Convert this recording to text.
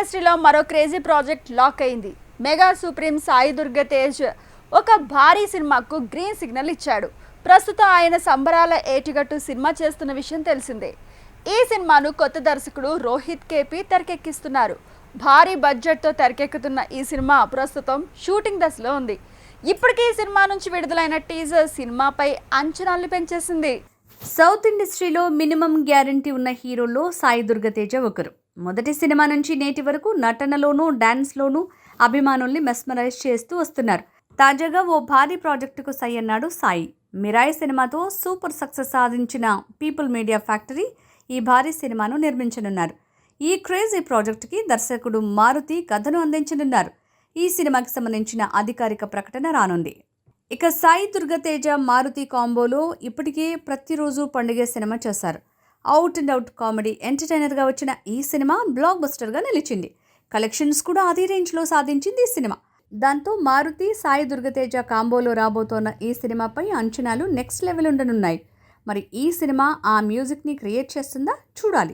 ఇండస్ట్రీలో మరో crazy project lock అయింది. మెగా సుప్రీం సాయి దుర్గ తేజ్ ఒక భారీ సినిమాకు గ్రీన్ సిగ్నల్ ఇచ్చాడు. ప్రస్తుతం ఆయన సంబరాల ఏటిగట్టు సినిమా చేస్తున్న విషయం తెలిసిందే. ఈ సినిమాను కొత్త దర్శకుడు రోహిత్ కేపీ తెరకెక్కిస్తున్నారు. భారీ బడ్జెట్తో తెరకెక్కుతున్న ఈ సినిమా ప్రస్తుతం షూటింగ్ దశలో ఉంది. ఇప్పటికే ఈ సినిమా నుంచి విడుదలైన టీజర్ సినిమాపై అంచనాలు పెంచేసింది. సౌత్ ఇండస్ట్రీలో మినిమం గ్యారంటీ ఉన్న హీరోల్లో సాయి దుర్గ తేజ ఒకరు. మొదటి సినిమా నుంచి నేటి వరకు నటనలోనూ డాన్స్లోనూ అభిమానుల్ని మెస్మరైజ్ చేస్తూ వస్తున్నారు. తాజాగా ఓ భారీ ప్రాజెక్టుకు సై అన్నాడు సాయి. మిరాయి సినిమాతో సూపర్ సక్సెస్ సాధించిన పీపుల్ మీడియా ఫ్యాక్టరీ ఈ భారీ సినిమాను నిర్మించనున్నారు. ఈ క్రేజీ ప్రాజెక్టుకి దర్శకుడు మారుతి కథను అందించనున్నారు. ఈ సినిమాకి సంబంధించిన అధికారిక ప్రకటన రానుంది. ఇక సాయి దుర్గ తేజ మారుతి కాంబోలో ఇప్పటికే ప్రతిరోజు పండుగ సినిమా చేశారు. అవుట్ అండ్ అవుట్ కామెడీ ఎంటర్టైనర్గా వచ్చిన ఈ సినిమా బ్లాక్ బస్టర్గా నిలిచింది. కలెక్షన్స్ కూడా అదే రేంజ్లో సాధించింది ఈ సినిమా. దాంతో మారుతి సాయి దుర్గ తేజ కాంబోలో రాబోతోన్న ఈ సినిమాపై అంచనాలు నెక్స్ట్ లెవెల్ ఉండనున్నాయి. మరి ఈ సినిమా ఆ మ్యూజిక్ని క్రియేట్ చేస్తుందా చూడాలి.